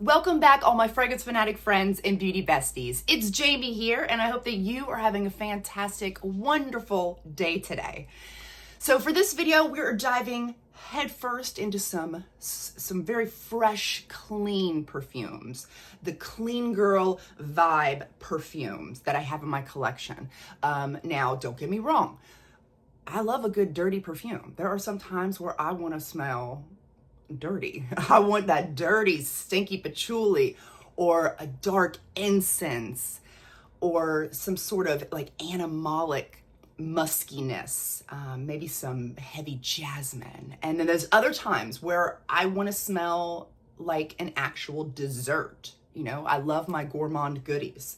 Welcome back, all my fragrance fanatic friends and beauty besties. It's Jamie here, and I hope that you are having a fantastic, wonderful day today. So for this video, we're diving headfirst into some very fresh, clean perfumes. The clean girl vibe perfumes that I have in my collection. Now, don't get me wrong. I love a good dirty perfume. There are some times where I want to smell dirty. I want that dirty, stinky patchouli or a dark incense or some sort of like animalic muskiness, maybe some heavy jasmine. And then there's other times where I want to smell like an actual dessert. You know, I love my gourmand goodies.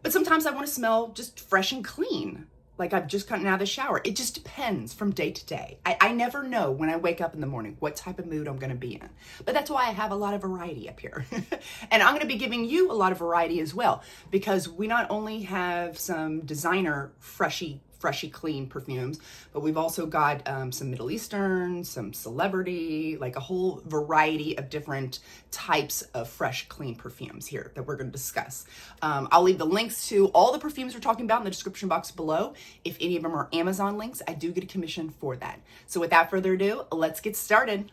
But sometimes I want to smell just fresh and clean, like I've just gotten out of the shower. It just depends from day to day. I never know when I wake up in the morning what type of mood I'm gonna be in. But that's why I have a lot of variety up here. And I'm gonna be giving you a lot of variety as well, because we not only have some designer freshy clean perfumes, but we've also got some Middle Eastern, some celebrity, like a whole variety of different types of fresh, clean perfumes here that we're going to discuss. I'll leave the links to all the perfumes we're talking about in the description box below. If any of them are Amazon links, I do get a commission for that. So without further ado, let's get started.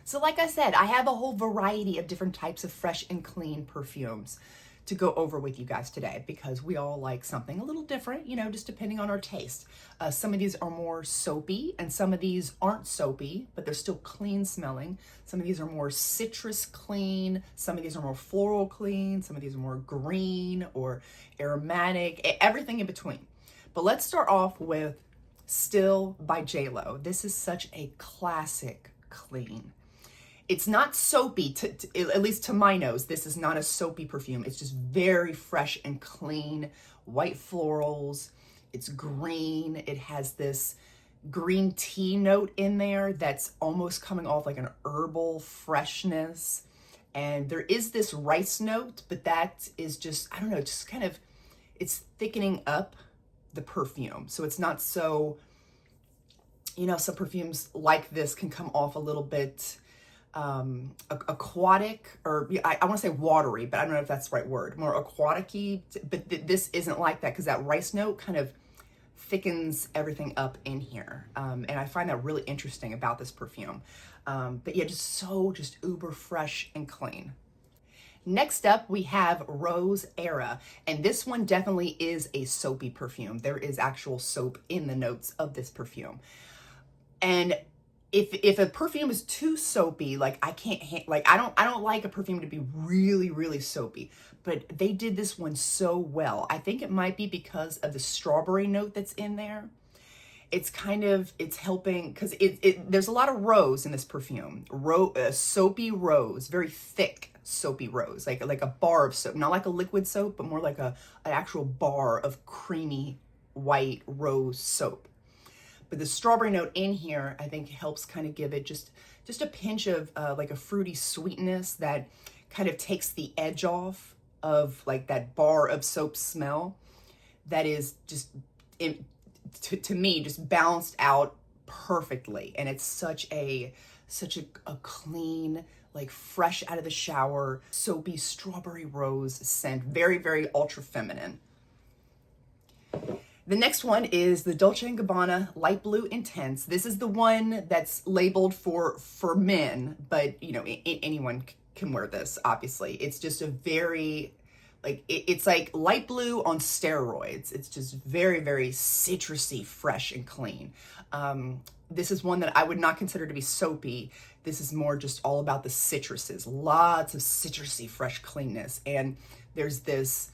So like I said, I have a whole variety of different types of fresh and clean perfumes to go over with you guys today, because we all like something a little different, you know, just depending on our taste. Some of these are more soapy and some of these aren't soapy, but they're still clean smelling. Some of these are more citrus clean. Some of these are more floral clean. Some of these are more green or aromatic, everything in between. But let's start off with Still by J.Lo. This is such a classic clean. It's not soapy, at least to my nose. This is not a soapy perfume. It's just very fresh and clean, white florals. It's green. It has this green tea note in there that's almost coming off like an herbal freshness. And there is this rice note, but that is just, I don't know, just kind of, it's thickening up the perfume. So it's not so, you know, some perfumes like this can come off a little bit aquatic, or I want to say watery, but I don't know if that's the right word, more aquatic-y, but this isn't like that, because that rice note kind of thickens everything up in here. And I find that really interesting about this perfume. But yeah, just uber fresh and clean. Next up, we have Rose Era, and this one definitely is a soapy perfume. There is actual soap in the notes of this perfume. And if a perfume is too soapy, like I don't like a perfume to be really, really soapy, but they did this one so well. I think it might be because of the strawberry note that's in there. It's helping, because there's a lot of rose in this perfume. Soapy rose, very thick soapy rose, like a bar of soap, not like a liquid soap, but more like an actual bar of creamy white rose soap. But the strawberry note in here, I think, helps kind of give it just a pinch of like a fruity sweetness that kind of takes the edge off of like that bar of soap smell that is just, to me, just balanced out perfectly. And it's such a clean, like fresh out of the shower, soapy strawberry rose scent. Very, very ultra feminine. The next one is the Dolce & Gabbana Light Blue Intense. This is the one that's labeled for men, but you know, anyone can wear this, obviously. It's just a very, like, it's like light blue on steroids. It's just very, very citrusy, fresh and clean. This is one that I would not consider to be soapy. This is more just all about the citruses. Lots of citrusy, fresh cleanness. And there's this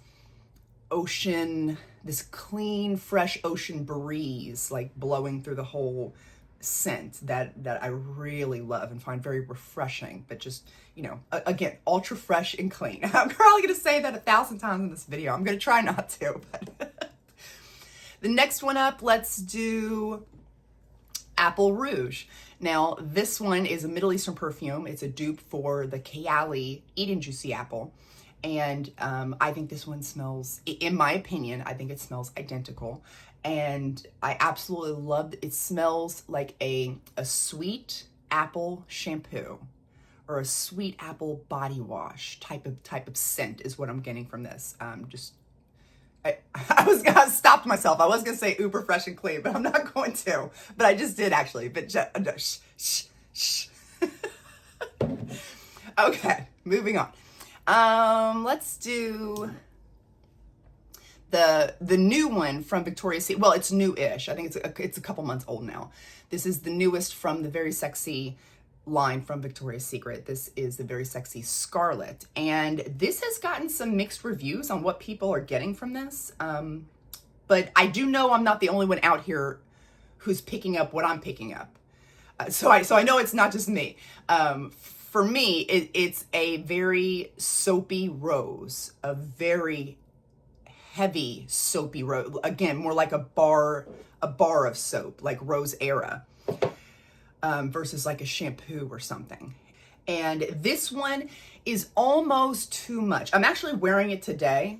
clean, fresh ocean breeze, like blowing through the whole scent that I really love and find very refreshing, but just, you know, again, ultra fresh and clean. I'm probably going to say that 1,000 times in this video. I'm going to try not to, but the next one up, let's do Apple Rouge. Now, this one is a Middle Eastern perfume. It's a dupe for the Kayali Eat and Juicy Apple. And I think this one smells, in my opinion, I think it smells identical. and I absolutely love it. It smells like a sweet apple shampoo or a sweet apple body wash type of scent is what I'm getting from this. I was gonna stop myself. I was gonna say uber fresh and clean, but I'm not going to. But I just did actually. But shh. Okay, moving on. Let's do the new one from Victoria's Secret. Well, it's new-ish. I think it's a couple months old now. This is the newest from the Very Sexy line from Victoria's Secret. This is the Very Sexy Scarlet, and this has gotten some mixed reviews on what people are getting from this. But I do know I'm not the only one out here who's picking up what I'm picking up. So I know it's not just me. For me, it's a very soapy rose, a very heavy soapy rose. Again, more like a bar of soap, like Rose Era, versus like a shampoo or something. And this one is almost too much. I'm actually wearing it today.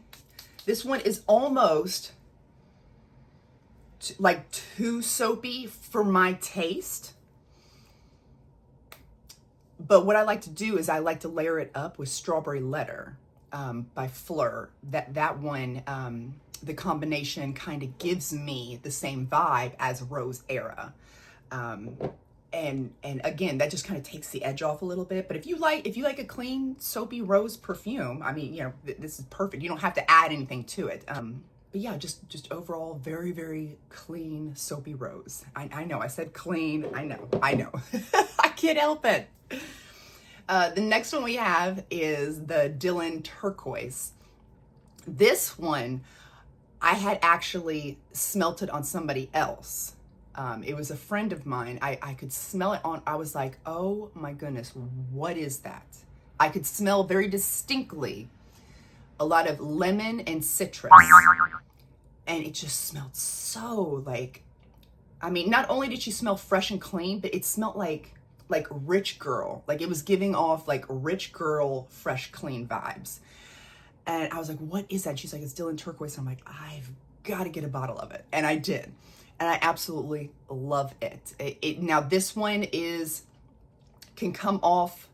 This one is almost like too soapy for my taste. But what I like to do is I like to layer it up with Strawberry Letter by Fleur. That one, the combination kind of gives me the same vibe as Rose Era. And again, that just kind of takes the edge off a little bit. But if you like a clean soapy rose perfume, I mean, you know, this is perfect. You don't have to add anything to it. But yeah, just overall very, very clean soapy rose. I know I said clean. I know. I can't help it. The next one we have is the Dylan Turquoise. This one, I had actually smelt it on somebody else. It was a friend of mine. I could smell it on, I was like, oh my goodness, what is that? I could smell very distinctly a lot of lemon and citrus. And it just smelled so like, I mean, not only did she smell fresh and clean, but it smelled like rich girl. Like it was giving off like rich girl, fresh, clean vibes. And I was like, what is that? She's like, it's Dylan Turquoise. I'm like, I've got to get a bottle of it. And I did. And I absolutely love it. Now this one can come off,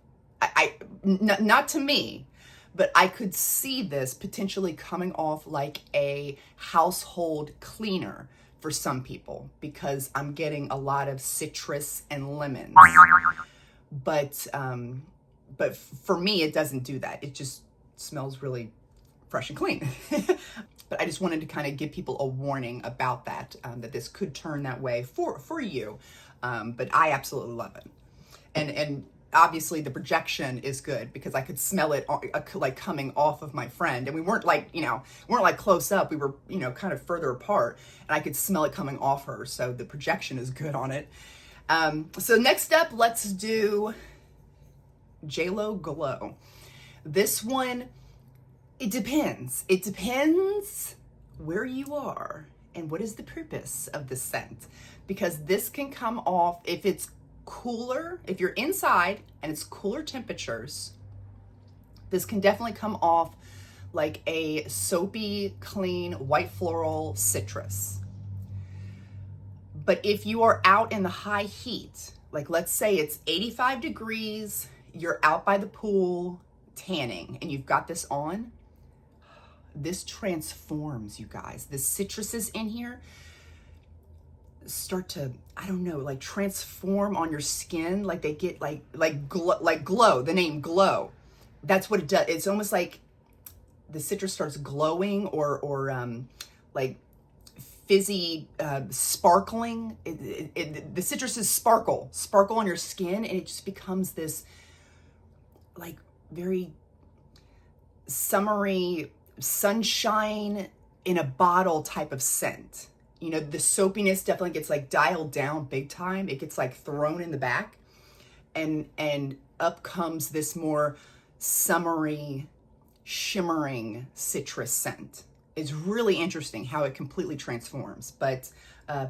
not to me, but I could see this potentially coming off like a household cleaner for some people because I'm getting a lot of citrus and lemons. But for me, it doesn't do that. It just smells really fresh and clean. But I just wanted to kind of give people a warning about that, that this could turn that way for you. But I absolutely love it. And obviously the projection is good because I could smell it like coming off of my friend. And we weren't like, close up. We were, kind of further apart and I could smell it coming off her. So the projection is good on it. So next up, let's do JLo Glow. This one, it depends. It depends where you are and what is the purpose of the scent. Because this can come off, if it's cooler, if you're inside and it's cooler temperatures, this can definitely come off like a soapy, clean, white floral citrus. But if you are out in the high heat, like let's say it's 85 degrees, you're out by the pool tanning and you've got this on, this transforms, you guys. The citruses in here start to, I don't know, like transform on your skin. Like they get like glow, the name glow. That's what it does. It's almost like the citrus starts glowing or like fizzy, sparkling. The citruses sparkle on your skin and it just becomes this like very summery sunshine in a bottle type of scent. The soapiness definitely gets like dialed down big time. It gets like thrown in the back and up comes this more summery, shimmering citrus scent. It's really interesting how it completely transforms. But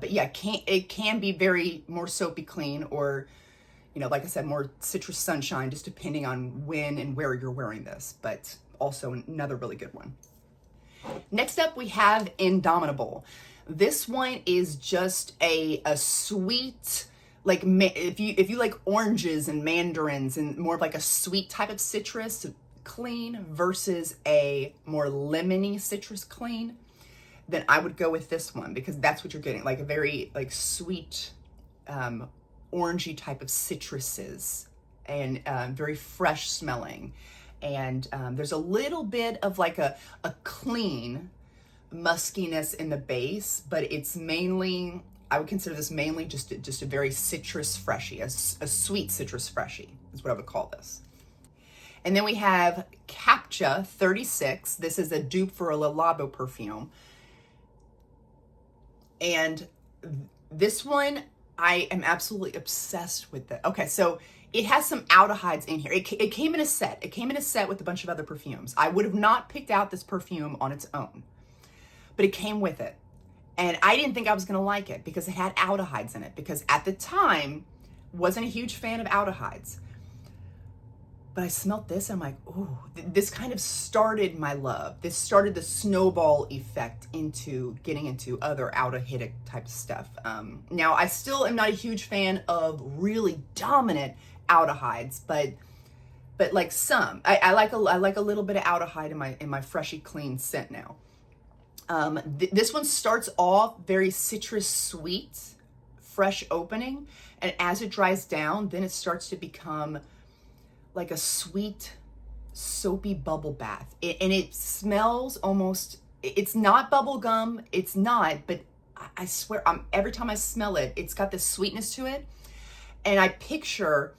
yeah, it can be very more soapy clean or, like I said, more citrus sunshine, just depending on when and where you're wearing this. But also another really good one. Next up, we have Indomitable. This one is just a sweet, like if you like oranges and mandarins and more of like a sweet type of citrus clean versus a more lemony citrus clean, then I would go with this one, because that's what you're getting, like a very like sweet, orangey type of citruses, and very fresh smelling. And there's a little bit of like a clean muskiness in the base, but it's mainly, I would consider this mainly just a very citrus freshie, a sweet citrus freshie is what I would call this. And then we have Captcha 36. This is a dupe for a Le Labo perfume. And this one, I am absolutely obsessed with it. Okay, so it has some aldehydes in here. It came in a set. It came in a set with a bunch of other perfumes. I would have not picked out this perfume on its own, but it came with it. And I didn't think I was gonna like it because it had aldehydes in it, because at the time, wasn't a huge fan of aldehydes. But I smelled this and I'm like, ooh, this kind of started my love. This started the snowball effect into getting into other aldehydic type stuff. Now, I still am not a huge fan of really dominant aldehydes, but like some, I like a little bit of aldehyde in my Freshie Clean scent now. This one starts off very citrus sweet, fresh opening, and as it dries down, then it starts to become like a sweet, soapy bubble bath. And it smells almost, it's not bubble gum, it's not, but I swear, every time I smell it, it's got this sweetness to it. And I picture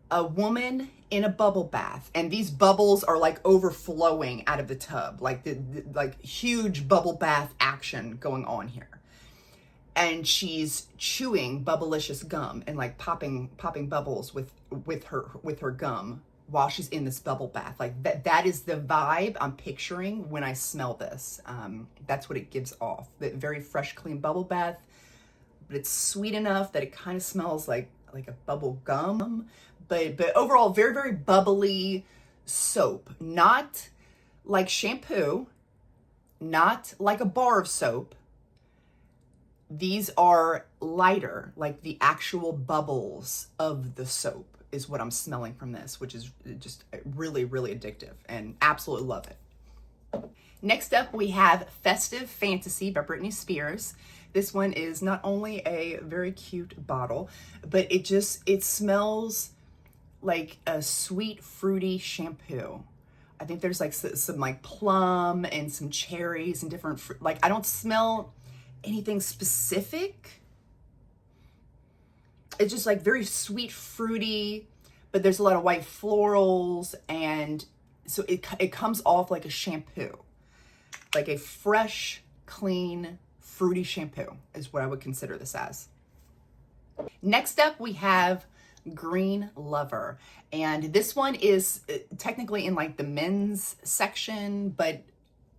a woman in a bubble bath, and these bubbles are like overflowing out of the tub, like like huge bubble bath action going on here. And she's chewing bubblicious gum and like popping bubbles with her gum while she's in this bubble bath. Like that is the vibe I'm picturing when I smell this. That's what it gives off. That very fresh, clean bubble bath, but it's sweet enough that it kind of smells like a bubble gum. But overall, very, very bubbly soap. Not like shampoo, not like a bar of soap. These are lighter, like the actual bubbles of the soap is what I'm smelling from this, which is just really, really addictive, and absolutely love it. Next up, we have Festive Fantasy by Britney Spears. This one is not only a very cute bottle, but it smells like a sweet, fruity shampoo. I think there's like some like plum and some cherries and different like, I don't smell anything specific. It's just like very sweet, fruity, but there's a lot of white florals, and so it comes off like a shampoo, like a fresh, clean, fruity shampoo is what I would consider this as. Next up, we have Green Lover, and this one is technically in like the men's section, but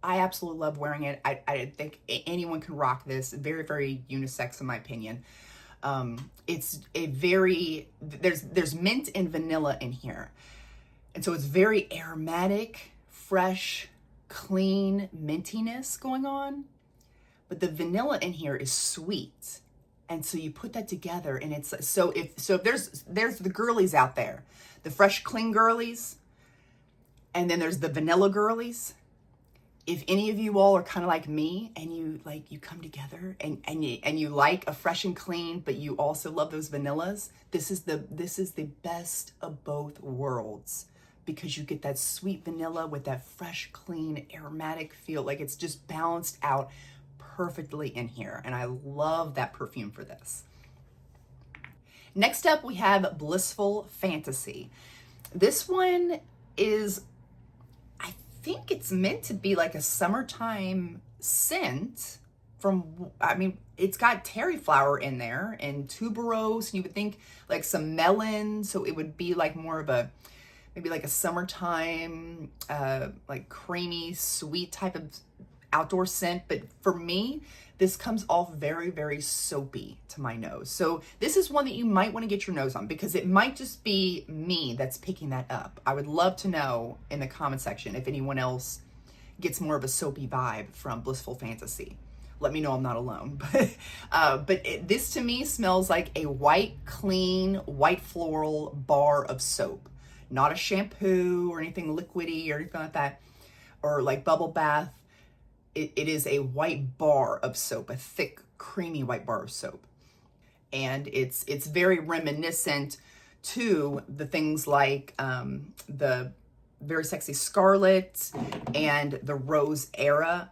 I absolutely love wearing it. I think anyone can rock this. Very, very unisex in my opinion. It's a very, there's mint and vanilla in here. And so it's very aromatic, fresh, clean mintiness going on. But the vanilla in here is sweet. And so you put that together, and it's, so if there's the girlies out there, the fresh, clean girlies, and then there's the vanilla girlies. If any of you all are kind of like me, and you come together and you like a fresh and clean, but you also love those vanillas, this is the best of both worlds, because you get that sweet vanilla with that fresh, clean, aromatic feel. Like it's just balanced out perfectly in here, and I love that perfume for this. Next up, we have Blissful Fantasy. This one is, I think it's meant to be like a summertime scent from, I mean, it's got terry flower in there and tuberose, and you would think like some melon, so it would be like more of a, maybe like a summertime, like creamy, sweet type of outdoor scent. But for me, this comes off very, very soapy to my nose. So this is one that you might want to get your nose on, because it might just be me that's picking that up. I would love to know in the comment section if anyone else gets more of a soapy vibe from Blissful Fantasy, let me know I'm not alone. But this to me smells like a white, clean, white floral bar of soap. Not a shampoo or anything liquidy or anything like that, or like bubble bath. It is a white bar of soap, a thick, creamy white bar of soap. And it's very reminiscent to the things like the Very Sexy Scarlet and the Rose Era,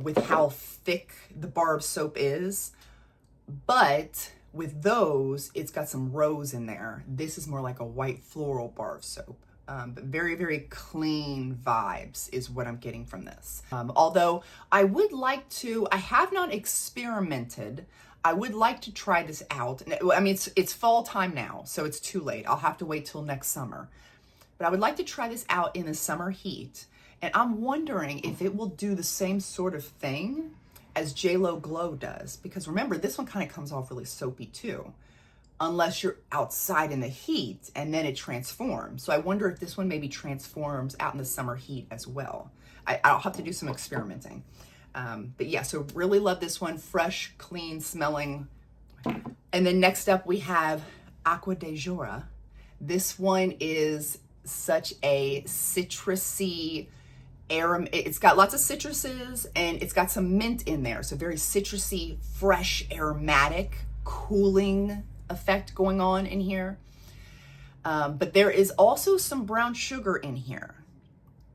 with how thick the bar of soap is. But with those, it's got some rose in there. This is more like a white floral bar of soap. But very, very clean vibes is what I'm getting from this. Although I would like to, I have not experimented. I would like to try this out. I mean, it's fall time now, so it's too late. I'll have to wait till next summer. But I would like to try this out in the summer heat. And I'm wondering if it will do the same sort of thing as JLo Glow does. Because remember, this one kind of comes off really soapy too, unless you're outside in the heat and then it transforms. So I wonder if this one maybe transforms out in the summer heat as well. I'll have to do some experimenting. But yeah, so really love this one. Fresh, clean smelling. And then next up we have Acqua di Giura. This one is such a citrusy, it's got lots of citruses and it's got some mint in there. So very citrusy, fresh, aromatic, cooling effect going on in here. But there is also some brown sugar in here.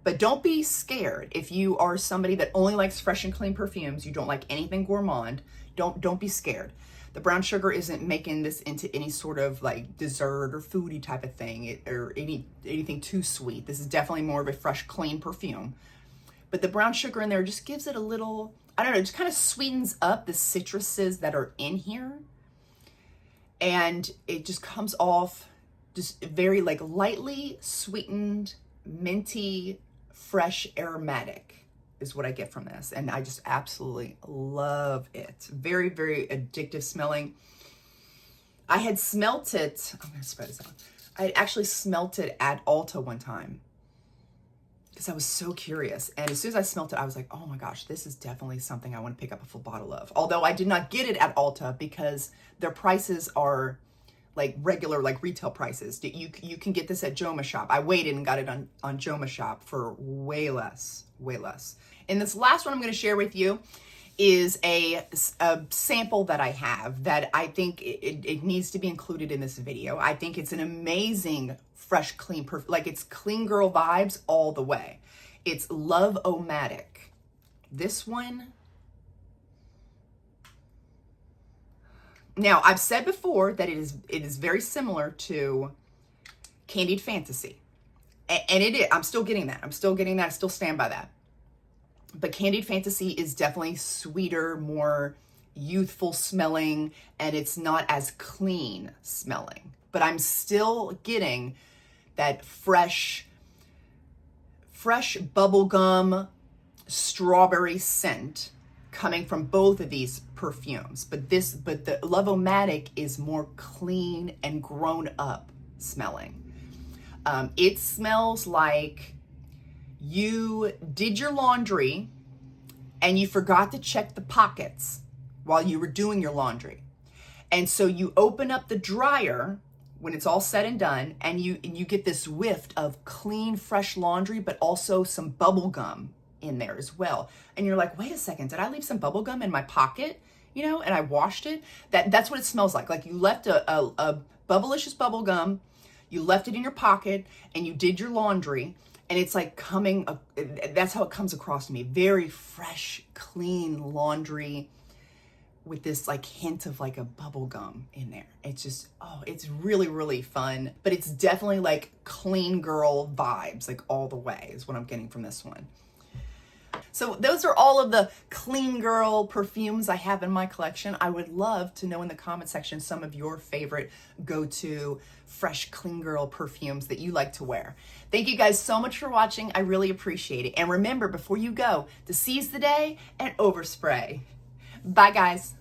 But don't be scared if you are somebody that only likes fresh and clean perfumes. You don't like anything gourmand. Don't be scared. The brown sugar isn't making this into any sort of like dessert or foodie type of thing, or anything too sweet. This is definitely more of a fresh, clean perfume. But the brown sugar in there just gives it a little, I don't know, just kind of sweetens up the citruses that are in here. And it just comes off just very like lightly sweetened, minty, fresh, aromatic is what I get from this. And I just absolutely love it. Very, very addictive smelling. I had smelt it, I'm gonna spread this out. I had actually smelt it at Ulta one time because I was so curious. And as soon as I smelt it, I was like, oh my gosh, this is definitely something I want to pick up a full bottle of. Although I did not get it at Ulta because their prices are like regular, like retail prices. You can get this at Joma Shop. I waited and got it on Joma Shop for way less, way less. And this last one I'm going to share with you is a sample that I have that I think it needs to be included in this video. I think it's an amazing, fresh, clean, like it's clean girl vibes all the way. It's Aromatic. This one, now I've said before that it is very similar to Candied Fantasy. And it is, I'm still getting that. I still stand by that. But Candied Fantasy is definitely sweeter, more youthful smelling, and it's not as clean smelling. But I'm still getting that fresh bubblegum strawberry scent coming from both of these perfumes. But the Aromatic is more clean and grown up smelling. It smells like you did your laundry and you forgot to check the pockets while you were doing your laundry. And so you open up the dryer when it's all said and done, and you get this whiff of clean, fresh laundry, but also some bubble gum in there as well. And you're like, wait a second, did I leave some bubble gum in my pocket? You know, and I washed it. That's what it smells like. Like you left a Bubblicious bubble gum, you left it in your pocket, and you did your laundry. And it's like that's how it comes across to me. Very fresh, clean laundry with this like hint of like a bubble gum in there. It's just, oh, it's really, really fun. But it's definitely like clean girl vibes, like all the way is what I'm getting from this one. So those are all of the clean girl perfumes I have in my collection. I would love to know in the comment section some of your favorite go-to fresh clean girl perfumes that you like to wear. Thank you guys so much for watching. I really appreciate it. And remember, before you go, to seize the day and overspray. Bye guys.